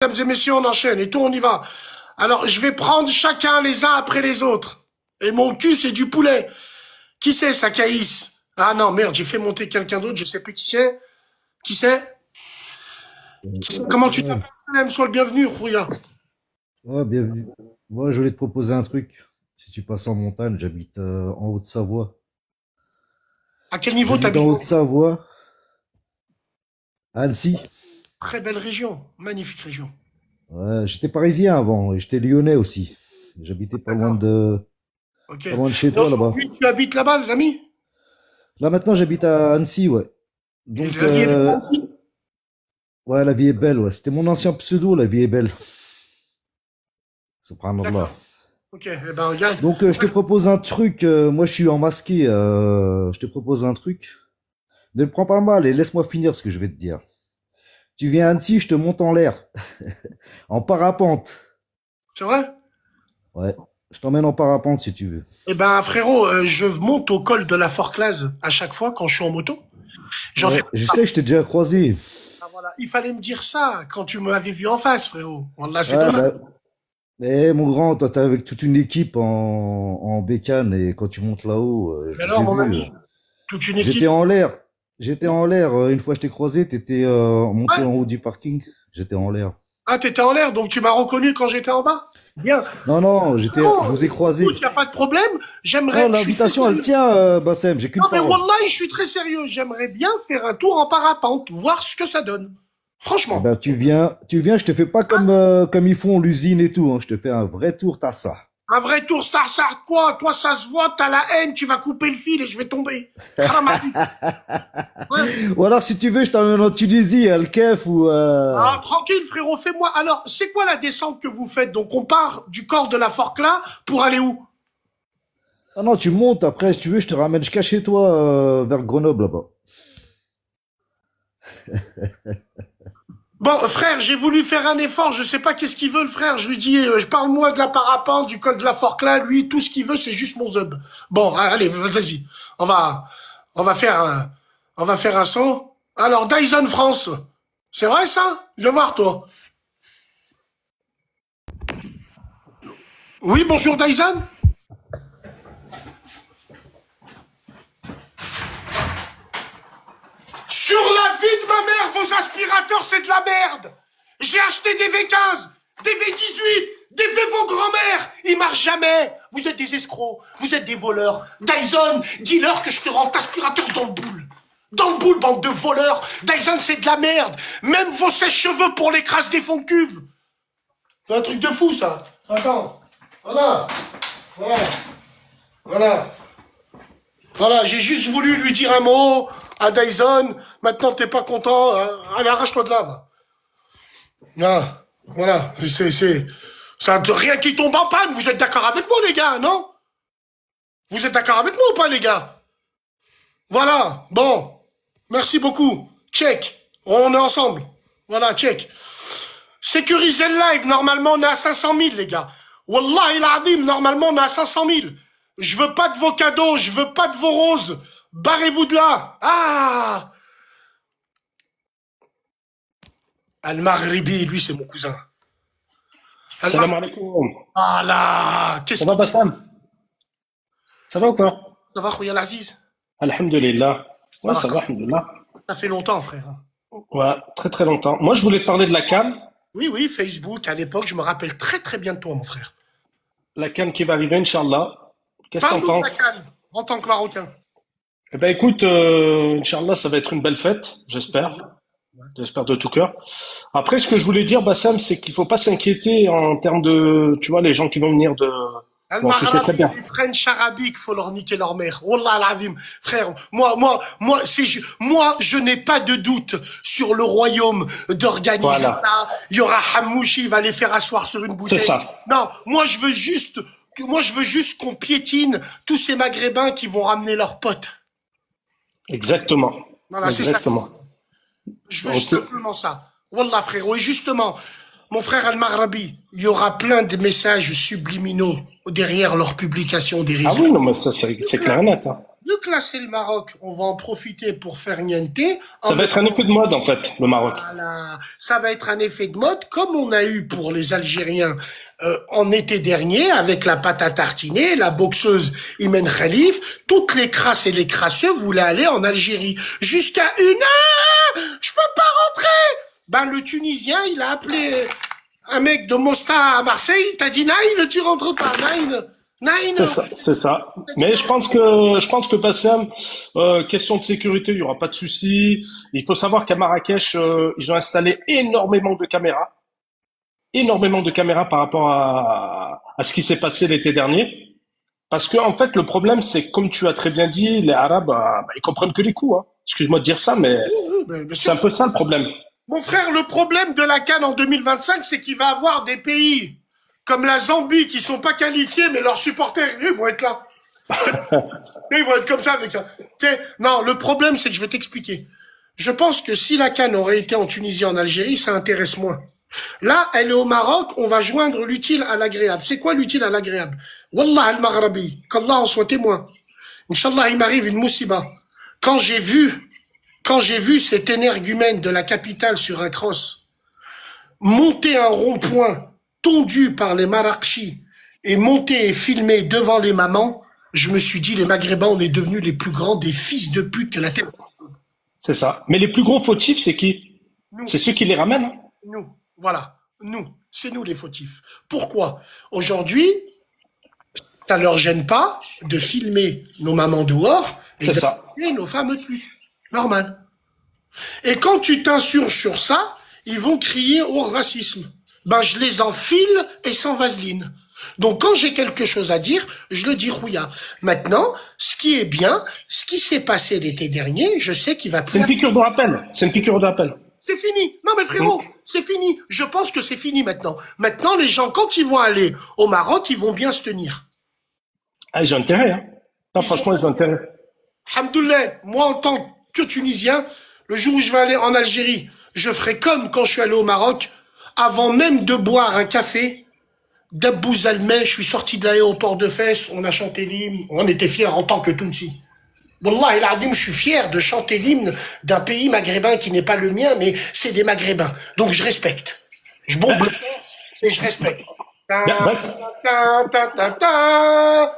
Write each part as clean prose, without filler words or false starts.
Mesdames et messieurs, on enchaîne et tout, on y va. Alors, je vais prendre chacun les uns après les autres. Et mon cul, c'est du poulet. Qui c'est, ça, Caïs? Ah non, merde, j'ai fait monter quelqu'un d'autre, je sais plus qui c'est. Qui c'est? Comment tu Ouais, t'appelles, Salem? Sois le bienvenu, Rouya. ouais, bienvenue. Moi, je voulais te proposer un truc. Si tu passes en montagne, j'habite en Haute-Savoie. À quel niveau J'habite en t'habites? Haute-Savoie, à Annecy. Très belle région, magnifique région. Ouais, j'étais parisien avant, et j'étais lyonnais aussi. J'habitais D'accord, ok. pas loin de chez Et toi là-bas. aujourd'hui, tu habites là-bas, l'ami? Là maintenant, j'habite à Annecy, ouais. Et Donc, la vie est belle aussi. ouais, la vie est belle, ouais. C'était mon ancien pseudo, la vie est belle. Subhanallah. D'accord, ok. Eh ben, regarde. Donc, je te propose un truc. Moi, je suis en masqué. Je te propose un truc. Ne le prends pas mal et laisse-moi finir ce que je vais te dire. Tu viens à Annecy, je te monte en l'air. En parapente. C'est vrai? Ouais. Je t'emmène en parapente si tu veux. Eh ben, frérot, je monte au col de la Forclaz à chaque fois quand je suis en moto. J'en fais Ouais. Je sais, je t'ai déjà croisé. Ah, voilà. Il fallait me dire ça quand tu m'avais vu en face, frérot. Voilà, c'est Ouais, dommage. bah. Mais mon grand, toi, t'es avec toute une équipe en bécane et quand tu montes là-haut, je Mais vous alors, ai mon vu. ami, toute une J'étais équipe. en l'air. J'étais en l'air. Une fois, je t'ai croisé. T'étais monté Ouais. en haut du parking. J'étais en l'air. Ah, t'étais en l'air, donc tu m'as reconnu quand j'étais en bas? Bien. Non, non, Non, je vous ai écoute, croisé. il n'y a pas de problème. Non, J'aimerais, je suis très l'invitation, elle sérieux. tient, Bassem. J'ai Non, qu'une mais parole. Wallah, je suis très sérieux. J'aimerais bien faire un tour en parapente, voir ce que ça donne. Eh Franchement. ben, tu viens, je te fais pas comme ils font l'usine et tout, hein. Je te fais un vrai tour, t'as ça. Un vrai tour Star Star, quoi? Toi, ça se voit, t'as la haine, tu vas couper le fil et je vais tomber. Haram alayk. Ouais. Ou alors, si tu veux, je t'emmène en Tunisie, à El Kef ou, Ah, tranquille, frérot, fais-moi. Alors, c'est quoi la descente que vous faites? Donc, on part du corps de la Forclaz pour aller où? Ah non, tu montes, après, si tu veux, je te ramène jusqu'à chez toi, vers Grenoble, là-bas. Bon, frère, j'ai voulu faire un effort, je sais pas qu'est-ce qu'il veut, le frère. Je lui dis, parle-moi de la parapente, du col de la Forclaz. Lui, tout ce qu'il veut, c'est juste mon zub. Bon, allez, vas-y. On va, on va faire un, on va faire un saut. Alors, Dyson France. C'est vrai, ça? Viens voir, toi. Oui, bonjour, Dyson? Sur la vie de ma mère, vos aspirateurs, c'est de la merde. J'ai acheté des V15, des V18, des V vos grand-mères. Ils marchent jamais. Vous êtes des escrocs, vous êtes des voleurs. Dyson, dis-leur que je te rends aspirateur dans le boule. Dans le boule, bande de voleurs. Dyson, c'est de la merde. Même vos sèche-cheveux pour l'écrase des fonds de cuve. C'est un truc de fou, ça. Attends. Voilà. Voilà. Voilà. Voilà, j'ai juste voulu lui dire un mot à Dyson. Maintenant, t'es pas content. Allez, arrache-toi de là, va. Ah, voilà. Ça de rien qui tombe en panne. Vous êtes d'accord avec moi, les gars, non? Vous êtes d'accord avec moi ou pas, les gars? Voilà. Bon. Merci beaucoup. Check. On est ensemble. Voilà, check. Sécuriser le live. Normalement, on est à 500 000, les gars. Wallah il normalement, on est à 500 000. Je veux pas de vos cadeaux. Je veux pas de vos roses. Barrez-vous de là. Ah! Al-Maghribi, lui, c'est mon cousin. Salam Al-Maghribi. alaikum. Ah là! Ça Qu'est-ce va, qu'il dit? Bassam? Ça va ou pas? Ça va, Khouya Aziz? Alhamdulillah. Ouais, ça va, Barak. alhamdulillah. Ça fait longtemps, frère. Ouais, très très longtemps. Moi, je voulais te parler de Oui, oui, Facebook, à l'époque, je me rappelle très très bien de toi, mon frère. La CAN qui va arriver, Inch'Allah. Qu'est-ce que t'en Parle-nous de la penses? canne, en tant que Marocain. Eh ben, écoute, Inch'Allah, ça va être une belle fête, j'espère. J'espère de tout cœur. Après, ce que je voulais dire, Bassam, c'est qu'il faut pas s'inquiéter en termes de, tu vois, les gens qui vont venir de, bon, tu sais très Al-Maghrabi, bien. les French arabiques, faut leur niquer leur mère. Wallah al-Azim. Frère, moi, je n'ai pas de doute sur le royaume d'organiser Voilà. ça. Il y aura Hamouchi, il va les faire asseoir sur une C'est bouteille. ça. Non, moi, je veux juste qu'on piétine tous ces Maghrébins qui vont ramener leurs potes. Exactement. Voilà, c'est ça. Exactement. Je veux Ok. simplement ça. Wallah, frérot. Et justement, mon frère Al-Maghrabi, il y aura plein de messages subliminaux derrière leur publication des Ah réseaux. oui, non, mais ça, c'est clair et net, hein. vu que là c'est le Maroc, on va en profiter pour faire niente. Ça va être un effet de mode, en fait, le Maroc. Voilà, ça va être un effet de mode, comme on a eu pour les Algériens en été dernier, avec la pâte à tartiner, la boxeuse Imen Khalif, toutes les crasses et les crasseux voulaient aller en Algérie. Jusqu'à une heure, je peux pas rentrer. Ben, le Tunisien, il a appelé un mec de Mostar à Marseille, il t'a dit, Naïn, tu rentres pas, Naïn. Naïn. C'est ça, c'est ça. Mais je pense que Bassem, question de sécurité, il y aura pas de souci. Il faut savoir qu'à Marrakech, ils ont installé énormément de caméras par rapport à ce qui s'est passé l'été dernier. Parce que en fait, le problème, c'est que, comme tu as très bien dit, les Arabes, ils comprennent que les coups. Hein. Excuse-moi de dire ça, mais Bien c'est un sûr. peu ça le problème. Mon frère, le problème de la CAN en 2025, c'est qu'il va avoir des pays comme la Zambie qui sont pas qualifiés, mais leurs supporters, ils vont être là. Ils vont être comme ça avec un. Non, le problème, c'est que je vais t'expliquer. Je pense que si la CAN aurait été en Tunisie, en Algérie, ça intéresse moins. Là, elle est au Maroc, on va joindre l'utile à l'agréable. C'est quoi l'utile à l'agréable? Wallah al-Maghrabi, qu'Allah en soit témoin. Inch'Allah, il m'arrive une moussiba. Quand j'ai vu, quand j'ai vu cet énergumène de la capitale sur un cross monter un rond-point tondu par les Marrakchis et monter et filmer devant les mamans, je me suis dit, les Maghrébins, on est devenus les plus grands des fils de pute que la terre. C'est ça. Mais les plus gros fautifs, c'est qui? Nous, C'est ceux qui les ramènent. Hein. nous, voilà, nous, c'est nous les fautifs. Pourquoi? Aujourd'hui, ça leur gêne pas de filmer nos mamans dehors et C'est de ça. filmer nos femmes dessus. Normal. Et quand tu t'insurges sur ça, ils vont crier au racisme. Ben, je les enfile et sans vaseline. Donc, quand j'ai quelque chose à dire, je le dis rouilla. Maintenant, ce qui est bien, ce qui s'est passé l'été dernier, je sais qu'il va C'est une plus. piqûre de rappel. C'est une piqûre de rappel. C'est fini. Non, mais frérot, c'est fini. Je pense que c'est fini maintenant. Maintenant, les gens, quand ils vont aller au Maroc, ils vont bien se tenir. Ah, ils ont intérêt. Hein. Non, Ils franchement, ils ont intérêt. Alhamdoulilah, moi, en tant que Tunisien, le jour où je vais aller en Algérie, je ferai comme quand je suis allé au Maroc, avant même de boire un café, d'Abou Zalmeh, je suis sorti de l'aéroport de Fès, on a chanté l'hymne, on était fiers en tant que Tunisi. Wallah, il a dit, je suis fier de chanter l'hymne d'un pays maghrébin qui n'est pas le mien, mais c'est des maghrébins. Donc je respecte. Je bombe le Fès et je respecte. Ta, Ben, ta, ta, ta, ta.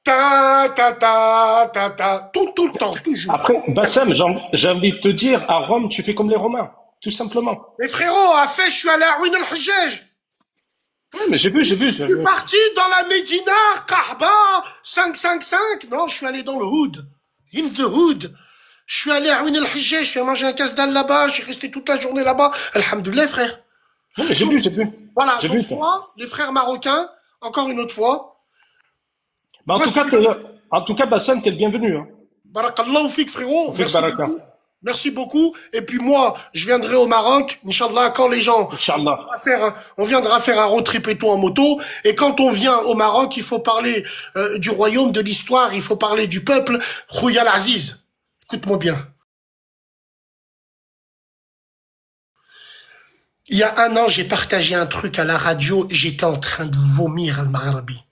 Ta, ta, ta, ta, ta. Tout le temps, toujours. après, Bassem, j'ai envie de te dire, à Rome, tu fais comme les Romains. Tout simplement. Mais frérot, à Fès, je suis allé à Ruine al-Hajjaj. Ouais, mais j'ai vu, j'ai vu. Je suis parti dans la Médina, Kaaba, 555. Non, je suis allé dans le Hood. In the Hood. Je suis allé à Ruine al-Hajjaj, je suis allé manger un casse-dalle là-bas, j'ai resté toute la journée là-bas. Alhamdoulilah, frère. Non, mais j'ai vu, j'ai vu. Voilà, J'ai vu, donc toi. moi, les frères marocains, encore une autre fois, Bah, moi, en tout cas, Bassem, t'es le bienvenu. Hein. barakallahu fik, frérot. Fik Merci baraka. beaucoup. Merci beaucoup. Et puis moi, je viendrai au Maroc, Inch'Allah, quand les gens Inch'Allah. on viendra faire un road trip et tout en moto. Et quand on vient au Maroc, il faut parler du royaume, de l'histoire, il faut parler du peuple. Khouyal Aziz, écoute-moi bien. Il y a un an, j'ai partagé un truc à la radio, j'étais en train de vomir al-Maghrabi.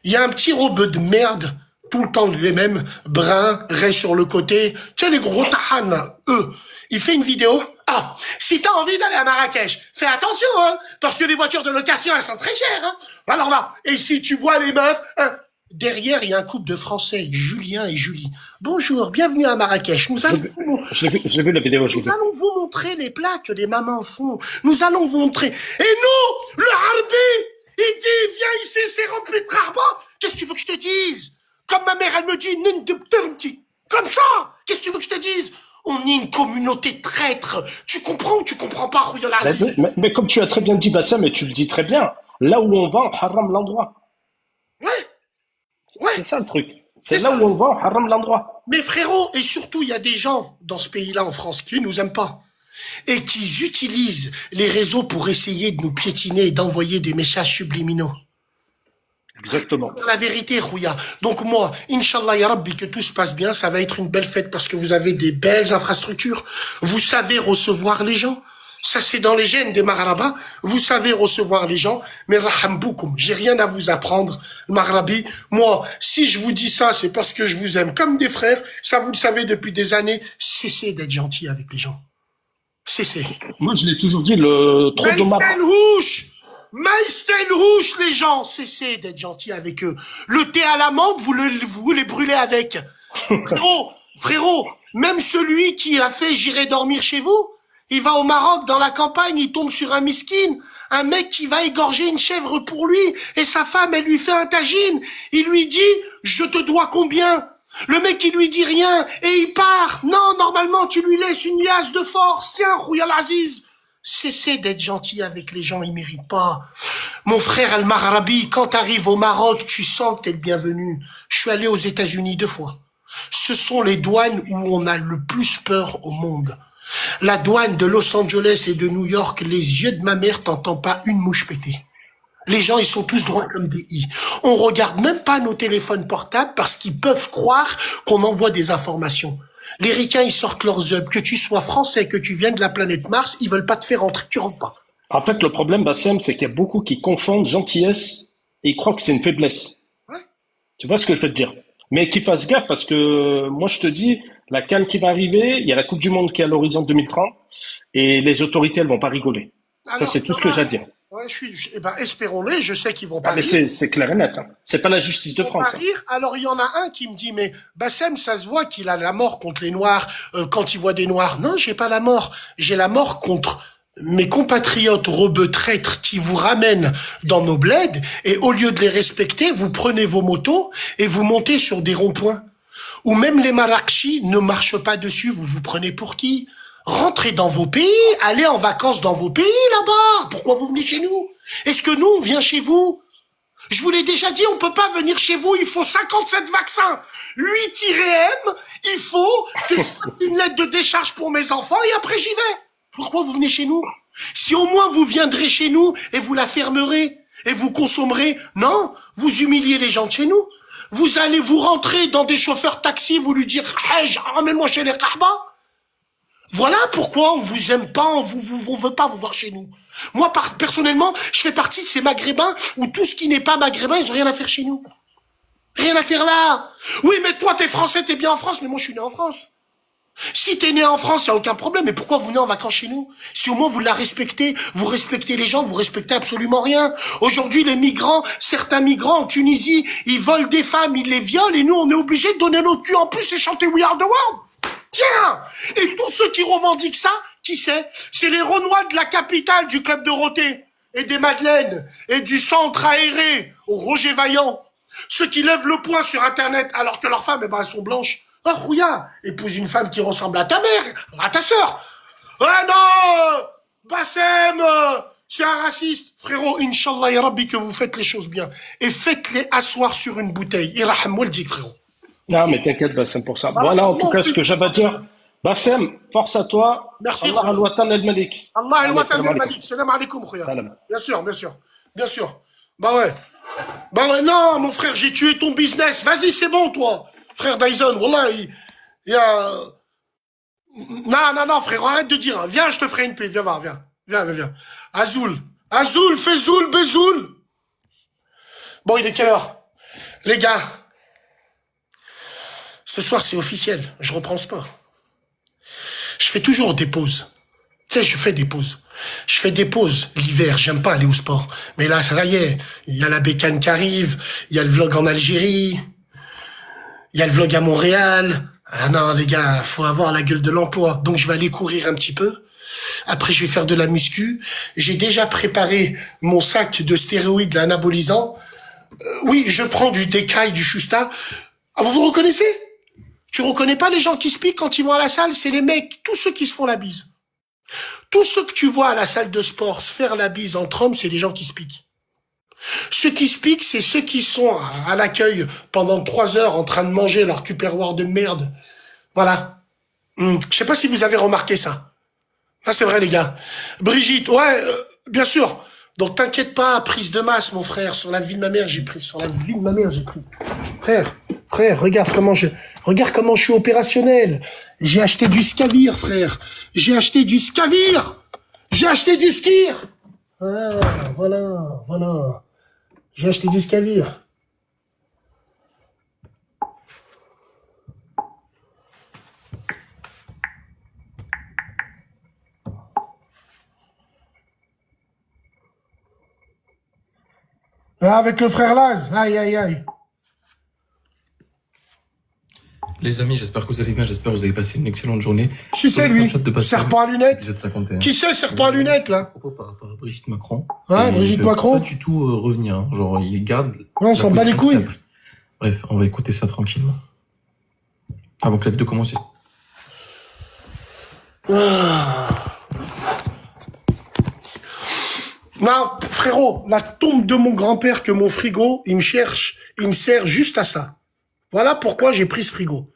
Il y a un petit robeux de merde, tout le temps les mêmes, brun, raie sur le côté. Tu sais, les gros tahan, là, eux. Il fait une vidéo. Ah, si t'as envie d'aller à Marrakech, fais attention, hein, parce que les voitures de location, elles sont très chères, hein. Alors là, et si tu vois les meufs, hein, derrière, il y a un couple de Français, Julien et Julie. Bonjour, bienvenue à Marrakech. Je l'ai vu la vidéo, je l'ai Nous vu. allons vous montrer les plats que les mamans font. Nous allons vous montrer. Et nous, le harbi, il dit, viens ici, c'est rempli de rarba. Qu'est-ce que tu veux que je te dise? Comme ma mère, elle me dit, comme ça. Qu'est-ce que tu veux que je te dise? On est une communauté traître. Tu comprends ou tu comprends pas, Rouya Aziz? Mais comme tu as très bien dit, Bassem, et tu le dis très bien, là où on va, on haram l'endroit. Ouais, ouais. C'est ça le truc. C'est C'est là ça. où on va, on haram l'endroit. Mais frérot, et surtout, il y a des gens dans ce pays-là, en France, qui nous aiment pas. Et qui utilisent les réseaux pour essayer de nous piétiner et d'envoyer des messages subliminaux. Exactement. La vérité, Rouya. Donc moi, Inch'Allah, ya Rabbi, que tout se passe bien, ça va être une belle fête parce que vous avez des belles infrastructures. Vous savez recevoir les gens. Ça, c'est dans les gènes des Maghrabas. Vous savez recevoir les gens, mais rahamboukoum, j'ai rien à vous apprendre, Maghrabi. Moi, si je vous dis ça, c'est parce que je vous aime comme des frères. Ça, vous le savez depuis des années. Cessez d'être gentil avec les gens. Cessez. Moi, je l'ai toujours dit, le trop de ma... Maïsten rouge, les gens. Cessez d'être gentil avec eux. Le thé à l'amande, vous les brûlez avec. Frérot, même celui qui a fait j'irai dormir chez vous, il va au Maroc, dans la campagne, il tombe sur un miskin, un mec qui va égorger une chèvre pour lui, et sa femme, elle lui fait un tagine. Il lui dit, je te dois combien? Le mec, il lui dit rien, et il part. Non, normalement, tu lui laisses une liasse de force. Tiens, Khouyal Aziz. Cessez d'être gentil avec les gens, ils méritent pas. Mon frère Al-Maghrabi, quand t'arrives au Maroc, tu sens que t'es le bienvenu. Je suis allé aux États-Unis 2 fois. Ce sont les douanes où on a le plus peur au monde. La douane de Los Angeles et de New York, les yeux de ma mère, t'entends pas une mouche péter. Les gens, ils sont tous droits comme des i. On regarde même pas nos téléphones portables parce qu'ils peuvent croire qu'on envoie des informations. Les ricains, ils sortent leurs œuvres. Que tu sois français, que tu viennes de la planète Mars, ils veulent pas te faire rentrer, tu rentres pas. En fait, le problème, Bassem, c'est qu'il y a beaucoup qui confondent gentillesse et ils croient que c'est une faiblesse. Ouais. Tu vois ce que je veux te dire? Mais qu'ils fassent gaffe parce que moi, je te dis, la CAN qui va arriver, il y a la Coupe du Monde qui est à l'horizon 2030 et les autorités, elles vont pas rigoler. Alors, ça, c'est tout ce que j'ai à dire. Ouais, espérons-les, je sais qu'ils vont pas Ah, mais rire. c'est clair et net. Hein. C'est pas la justice de Ils vont France. pas Hein. rire. Alors, il y en a un qui me dit, mais Bassem, ça se voit qu'il a la mort contre les Noirs quand il voit des Noirs. Non, j'ai pas la mort. J'ai la mort contre mes compatriotes rebeux traîtres qui vous ramènent dans nos bleds et au lieu de les respecter, vous prenez vos motos et vous montez sur des ronds-points. Ou même les Marrakechis ne marchent pas dessus, vous vous prenez pour qui? Rentrez dans vos pays, allez en vacances dans vos pays là-bas. Pourquoi vous venez chez nous? Est-ce que nous, on vient chez vous? Je vous l'ai déjà dit, on peut pas venir chez vous, il faut 57 vaccins. 8-M, il faut que je fasse une lettre de décharge pour mes enfants et après j'y vais. Pourquoi vous venez chez nous? Si au moins vous viendrez chez nous et vous la fermerez et vous consommerez, non, vous humiliez les gens de chez nous. Vous allez vous rentrer dans des chauffeurs taxi, vous lui dire, hey, ramène-moi chez les Kahba. Voilà pourquoi on vous aime pas, on veut pas vous voir chez nous. Moi, personnellement, je fais partie de ces maghrébins où tout ce qui n'est pas maghrébin, ils ont rien à faire chez nous. Rien à faire là. Oui, mais toi, t'es français, t'es bien en France, mais moi, je suis né en France. Si t'es né en France, y a aucun problème. Mais pourquoi vous venez en vacances chez nous? Si au moins vous la respectez, vous respectez les gens, vous respectez absolument rien. Aujourd'hui, les migrants, certains migrants en Tunisie, ils volent des femmes, ils les violent, et nous, on est obligés de donner notre cul en plus et chanter We Are the World. Tiens! Et tous ceux qui revendiquent ça, qui c'est? C'est les Renois de la capitale du club Dorothée, et des Madeleines, et du centre aéré, au Roger Vaillant. Ceux qui lèvent le poing sur Internet, alors que leurs femmes, eh ben, elles sont blanches. Ah, Rouya, épouse une femme qui ressemble à ta mère, à ta sœur. Ah non! Bassem, c'est un raciste. Frérot, Inch'Allah, ya Rabbi, que vous faites les choses bien. Et faites-les asseoir sur une bouteille. Iraham Waldik, frérot. Non, mais t'inquiète, Bassem, pour ça. Voilà, en tout cas, ce que j'avais à dire. Bassem, force à toi. Merci. Allah al-Watan al-Malik. Allah al-Watan al-Malik. Salam alaikum, Rouya. Bien sûr, bien sûr. Bien sûr. Bah ouais, non, mon frère, j'ai tué ton business. Vas-y, c'est bon, toi. Frère Dyson, wallah, il y a... Non, frère, arrête de dire. Hein. Viens, je te ferai une paix. Viens voir, viens. Viens. Azoul, Fezoul, Bezoul. Bon, il est quelle heure? Les gars, ce soir, c'est officiel. Je reprends le sport. Je fais toujours des pauses. Tu sais, je fais des pauses. Je fais des pauses l'hiver, j'aime pas aller au sport. Mais là, ça y est, il y a la bécane qui arrive, il y a le vlog en Algérie, il y a le vlog à Montréal. Ah non, les gars, faut avoir la gueule de l'emploi. Donc, je vais aller courir un petit peu. Après, je vais faire de la muscu. J'ai déjà préparé mon sac de stéroïdes, l'anabolisant. Oui, je prends du Decail, du Schusta. Ah, vous vous reconnaissez? Tu reconnais pas les gens qui se piquent quand ils vont à la salle? C'est les mecs, tous ceux qui se font la bise. Tous ceux que tu vois à la salle de sport se faire la bise entre hommes, c'est des gens qui se piquent. Ceux qui se piquent, c'est ceux qui sont à l'accueil pendant 3 heures en train de manger leur tupperware de merde. Voilà. Je sais pas si vous avez remarqué ça. Ah, c'est vrai, les gars. Brigitte, ouais, bien sûr. Donc, t'inquiète pas, prise de masse, mon frère. Sur la vie de ma mère, j'ai pris. Sur la vie de ma mère, j'ai pris. Frère, regarde comment je suis opérationnel. J'ai acheté du Scavir, frère. J'ai acheté du Scavir. J'ai acheté du skir. Ah, voilà. J'ai acheté du scavir. Ah, avec le frère Laz. Aïe. Les amis, j'espère que vous allez bien, j'espère que vous avez passé une excellente journée. Qui c'est lui? Serpent à lunettes? Épisode 51. Qui c'est serpent à lunettes là? Propos par rapport à Brigitte Macron. Ouais, Brigitte Macron. Pas du tout revenir, hein. Genre il garde. Ouais, on s'en bat les couilles. Bref, on va écouter ça tranquillement. Avant que la vidéo commence. Non, frérot, la tombe de mon grand-père que mon frigo, il me cherche, il me sert juste à ça. Voilà pourquoi j'ai pris ce frigo.